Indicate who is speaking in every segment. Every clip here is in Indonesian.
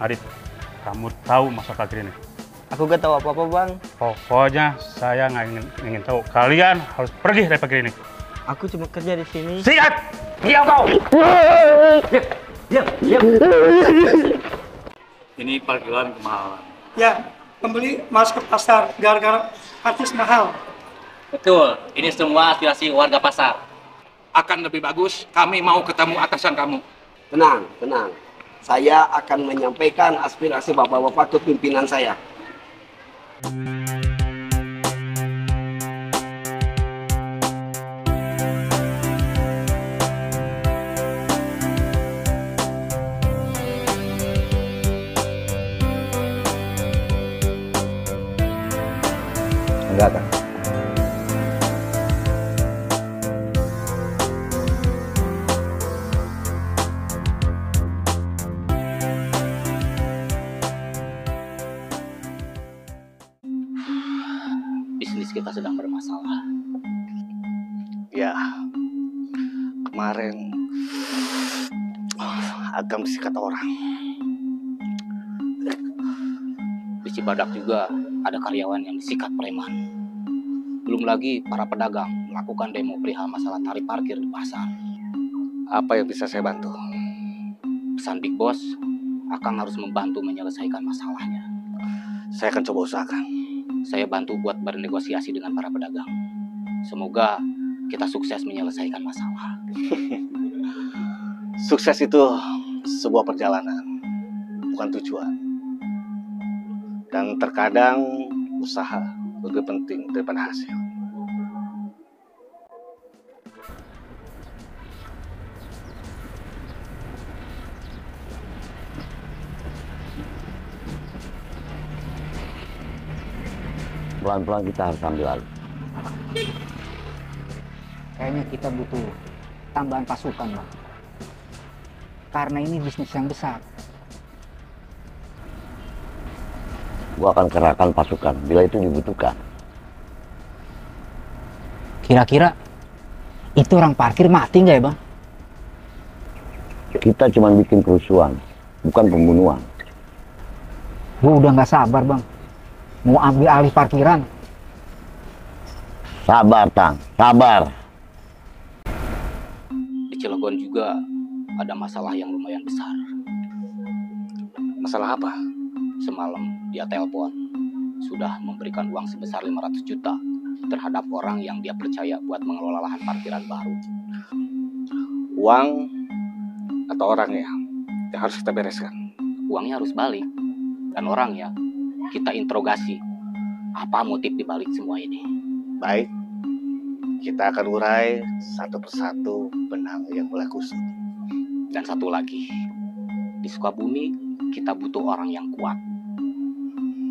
Speaker 1: Adit, kamu tahu masalah parkir ini?
Speaker 2: Aku gak tahu apa-apa, Bang.
Speaker 1: Pokoknya saya nggak ingin tahu. Kalian harus pergi dari parkir ini.
Speaker 2: Aku cuma kerja di sini.
Speaker 1: Siap! Diam kau!
Speaker 2: Diam.
Speaker 1: Ini parkiran kemahalan.
Speaker 3: Ya, pembeli malas ke pasar gara-gara artis mahal.
Speaker 4: Betul, ini semua aspirasi warga pasar.
Speaker 5: Akan lebih bagus kami mau ketemu atasan kamu.
Speaker 6: Tenang. Saya akan menyampaikan aspirasi bapak-bapak ke pimpinan saya.
Speaker 2: Enggak, Kang.
Speaker 4: Bisnis kita sedang bermasalah.
Speaker 7: Ya, kemarin agam disikat orang.
Speaker 4: Di Cibadak juga ada karyawan yang disikat preman. Belum lagi para pedagang melakukan demo perihal masalah tarif parkir di pasar.
Speaker 7: Apa yang bisa saya bantu?
Speaker 4: Pesan Big Boss, Akang harus membantu menyelesaikan masalahnya.
Speaker 7: Saya akan coba usahakan.
Speaker 4: Saya bantu buat bernegosiasi dengan para pedagang. Semoga kita sukses menyelesaikan masalah.
Speaker 7: Sukses itu sebuah perjalanan, bukan tujuan. Dan terkadang usaha lebih penting daripada hasil.
Speaker 8: Pelan-pelan kita harus ambil alih.
Speaker 9: Kayaknya kita butuh tambahan pasukan, Bang. Karena ini bisnis yang besar.
Speaker 8: Gua akan kerahkan pasukan bila itu dibutuhkan.
Speaker 9: Kira-kira itu orang parkir mati nggak ya, Bang?
Speaker 8: Kita cuma bikin kerusuhan, bukan pembunuhan.
Speaker 9: Gua udah nggak sabar, Bang. Mau ambil alih parkiran.
Speaker 8: Sabar, Tang. Sabar.
Speaker 4: Di Cilegon juga ada masalah yang lumayan besar.
Speaker 7: Masalah apa?
Speaker 4: Semalam dia telepon, sudah memberikan uang sebesar 500 juta terhadap orang yang dia percaya buat mengelola lahan parkiran baru.
Speaker 7: Uang atau orangnya yang harus kita bereskan?
Speaker 4: Uangnya harus balik, dan orangnya kita interogasi. Apa motif dibalik semua ini?
Speaker 7: Baik, kita akan urai satu persatu benang yang mulai kusut.
Speaker 4: Dan satu lagi, di Sukabumi kita butuh orang yang kuat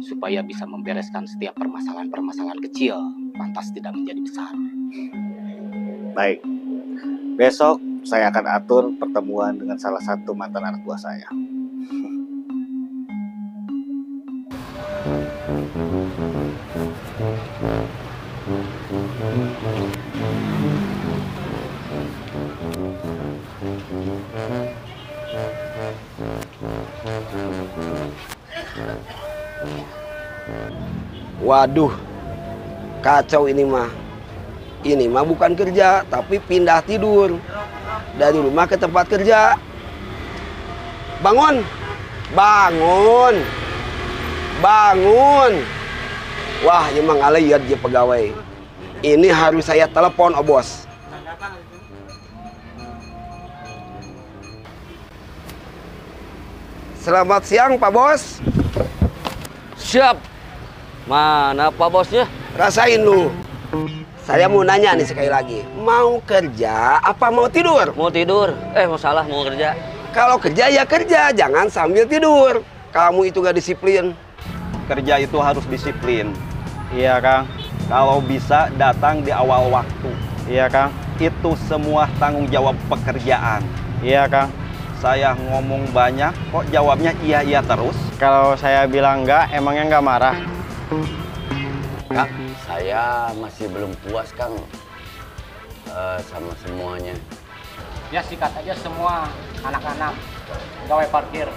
Speaker 4: supaya bisa membereskan setiap permasalahan-permasalahan kecil, lantas tidak menjadi besar.
Speaker 7: Baik, besok saya akan atur pertemuan dengan salah satu mantan anak buah saya.
Speaker 6: Waduh, kacau ini mah. Ini mah bukan kerja, tapi pindah tidur. Dari rumah ke tempat kerja. Bangun! Bangun! Bangun! Wah, emang aliyat je pegawai. Ini harus saya telepon, oh bos. Selamat siang, Pak Bos.
Speaker 2: Siap. Mana Pak Bosnya?
Speaker 6: Rasain lu. Saya mau nanya nih sekali lagi. Mau kerja apa mau tidur?
Speaker 2: Mau tidur. Mau salah, mau kerja.
Speaker 6: Kalau kerja ya kerja, jangan sambil tidur. Kamu itu gak disiplin.
Speaker 10: Kerja itu harus disiplin. Iya, Kang. Kalau bisa datang di awal waktu. Iya, Kang. Itu semua tanggung jawab pekerjaan. Iya, Kang. Saya ngomong banyak, kok jawabnya iya-iya terus? Kalau saya bilang enggak, emangnya enggak marah?
Speaker 8: Kang, saya masih belum puas, Kang, sama semuanya.
Speaker 11: Ya sikat aja semua anak-anak pegawai parkir.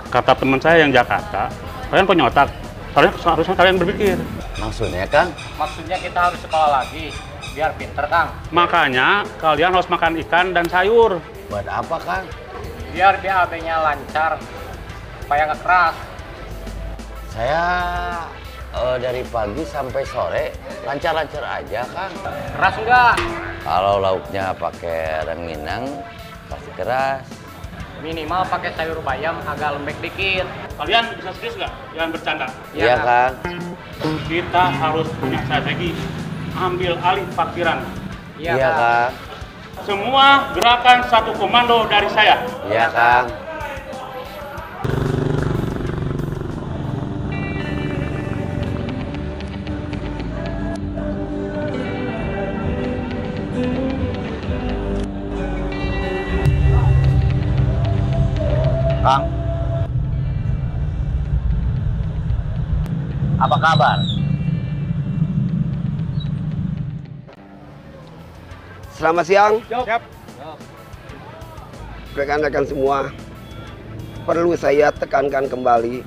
Speaker 1: Kata teman saya yang Jakarta, kalian punya otak. Harusnya kalian berpikir.
Speaker 8: Maksudnya, Kang?
Speaker 4: Maksudnya kita harus sekolah lagi, biar pinter, Kang.
Speaker 1: Makanya kalian harus makan ikan dan sayur.
Speaker 8: Buat apa, Kang?
Speaker 4: Biar BAB-nya lancar, supaya nggak keras.
Speaker 8: Saya dari pagi sampai sore lancar-lancar aja, Kang.
Speaker 4: Keras enggak?
Speaker 8: Kalau lauknya pakai rengginang, pasti keras.
Speaker 4: Minimal pakai sayur bayam agak lembek dikit.
Speaker 1: Kalian bisa serius nggak? Jangan bercanda.
Speaker 8: Iya, Kang.
Speaker 1: Kita harus punya strategi. Ambil alih parkiran.
Speaker 8: Iya, Kang.
Speaker 1: Semua gerakan satu komando dari saya.
Speaker 8: Iya, Kang.
Speaker 7: Kang, apa kabar?
Speaker 6: Selamat siang.
Speaker 7: Siap.
Speaker 6: Rekan-rekan semua, perlu saya tekankan kembali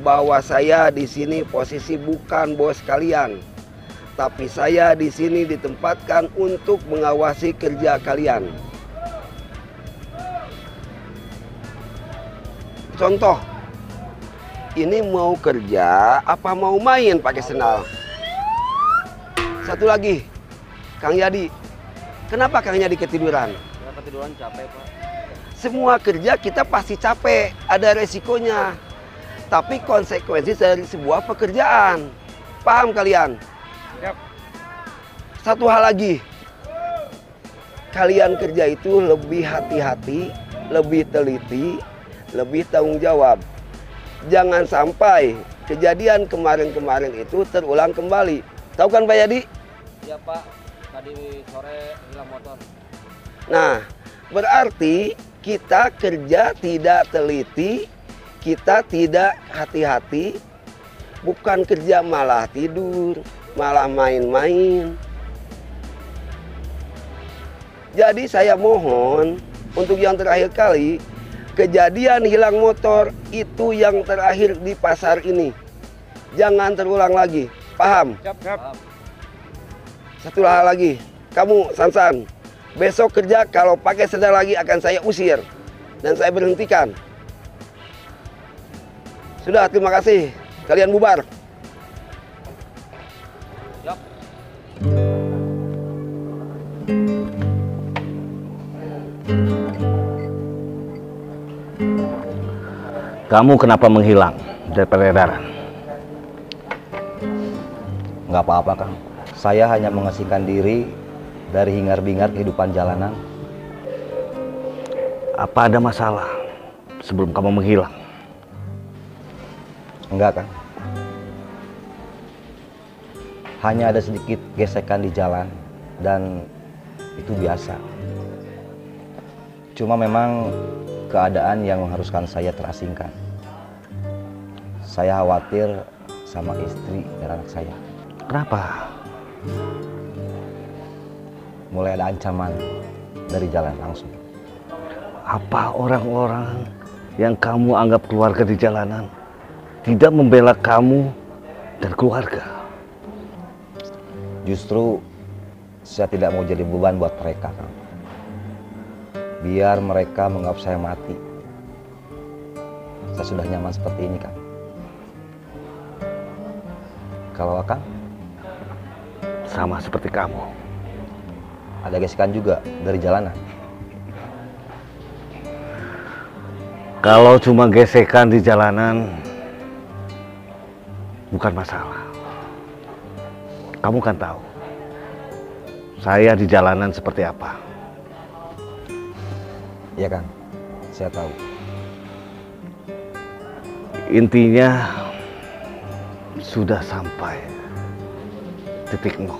Speaker 6: bahwa saya di sini posisi bukan bos kalian, tapi saya di sini ditempatkan untuk mengawasi kerja kalian. Contoh, ini mau kerja apa mau main pakai sendal? Satu lagi, Kang Yadi, kenapa Kang Yadi ketiduran?
Speaker 2: Ketiduran capek, Pak.
Speaker 6: Semua kerja kita pasti capek, ada resikonya. Tapi konsekuensi dari sebuah pekerjaan. Paham kalian?
Speaker 7: Siap.
Speaker 6: Satu hal lagi, kalian kerja itu lebih hati-hati, lebih teliti, lebih tanggung jawab. Jangan sampai kejadian kemarin-kemarin itu terulang kembali. Tahu kan Pak Yadi?
Speaker 2: Iya, Pak. Tadi sore hilang motor.
Speaker 6: Nah, berarti kita kerja tidak teliti, kita tidak hati-hati, bukan kerja malah tidur, malah main-main. Jadi saya mohon untuk yang terakhir kali, kejadian hilang motor itu yang terakhir di pasar ini. Jangan terulang lagi. Paham?
Speaker 7: Siap.
Speaker 6: Satu hal lagi, kamu Sansan, besok kerja kalau pakai sendal lagi akan saya usir dan saya berhentikan. Sudah, terima kasih. Kalian bubar.
Speaker 2: Siap.
Speaker 7: Kamu kenapa menghilang dari peredaran?
Speaker 11: Nggak apa-apa, Kang. Saya hanya mengasingkan diri dari hingar-bingar kehidupan jalanan.
Speaker 7: Apa ada masalah sebelum kamu menghilang?
Speaker 11: Enggak, Kang. Hanya ada sedikit gesekan di jalan dan itu biasa. Cuma memang keadaan yang mengharuskan saya terasingkan. Saya khawatir sama istri dan anak saya.
Speaker 7: Kenapa?
Speaker 11: Mulai ada ancaman dari jalan langsung.
Speaker 7: Apa orang-orang yang kamu anggap keluarga di jalanan tidak membela kamu dan keluarga?
Speaker 11: Justru saya tidak mau jadi beban buat mereka, Kang. Biar mereka menganggap saya mati. Saya sudah nyaman seperti ini, Kang. Kalau Kang?
Speaker 7: Sama seperti kamu.
Speaker 11: Ada gesekan juga dari jalanan.
Speaker 7: Kalau cuma gesekan di jalanan, bukan masalah. Kamu kan tahu, saya di jalanan seperti apa.
Speaker 11: Iya, Kang. Saya tahu.
Speaker 7: Intinya, sudah sampai titik nol.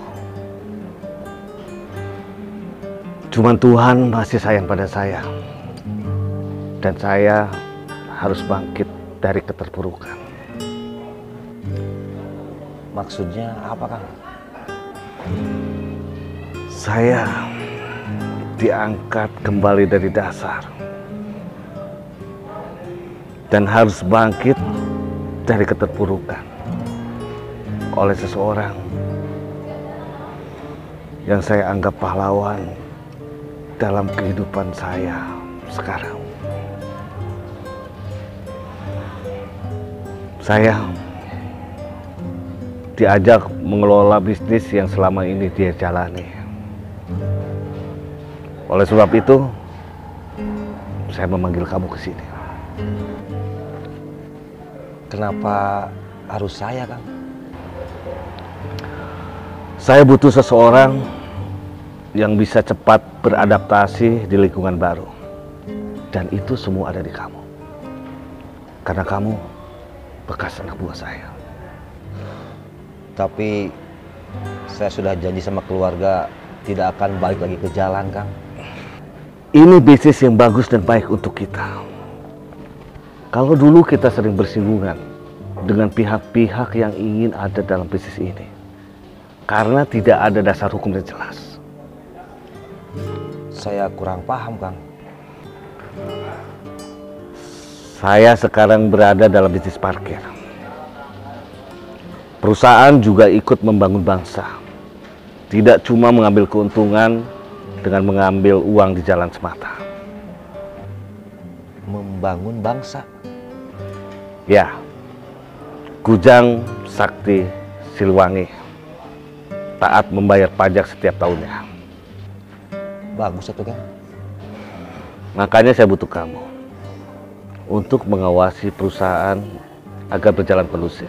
Speaker 7: Cuman Tuhan masih sayang pada saya. Dan saya harus bangkit dari keterpurukan.
Speaker 11: Maksudnya apa, Kang?
Speaker 7: Saya diangkat kembali dari dasar. dan harus bangkit dari keterpurukan oleh seseorang yang saya anggap pahlawan dalam kehidupan saya sekarang. Saya diajak mengelola bisnis yang selama ini dia jalani. Oleh sebab itu, saya memanggil kamu ke sini.
Speaker 11: Kenapa harus saya, Kang?
Speaker 7: Saya butuh seseorang yang bisa cepat beradaptasi di lingkungan baru. Dan itu semua ada di kamu. Karena kamu bekas anak buah saya.
Speaker 11: Tapi saya sudah janji sama keluarga tidak akan balik lagi ke jalan, Kang.
Speaker 7: Ini bisnis yang bagus dan baik untuk kita. Kalau dulu kita sering bersinggungan dengan pihak-pihak yang ingin ada dalam bisnis ini, karena tidak ada dasar hukum yang jelas.
Speaker 11: Saya kurang paham, Kang.
Speaker 7: Saya sekarang berada dalam bisnis parkir. Perusahaan juga ikut membangun bangsa. Tidak cuma mengambil keuntungan dengan mengambil uang di jalan semata.
Speaker 11: Membangun bangsa?
Speaker 7: Ya. Kujang Sakti Siliwangi taat membayar pajak setiap tahunnya.
Speaker 11: Bagus itu, Kang.
Speaker 7: Makanya saya butuh kamu untuk mengawasi perusahaan agar berjalan kondusif.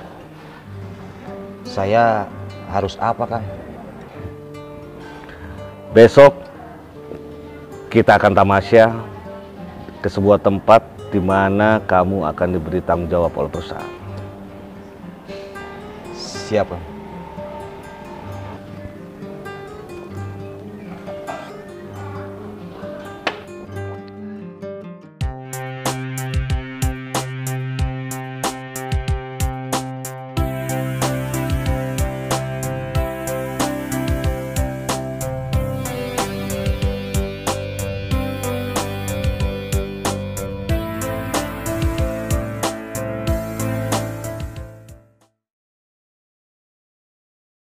Speaker 11: Saya harus apa, Kang?
Speaker 7: Besok kita akan tamasya ke sebuah tempat di mana kamu akan diberi tanggung jawab oleh perusahaan.
Speaker 11: Siap, Kang.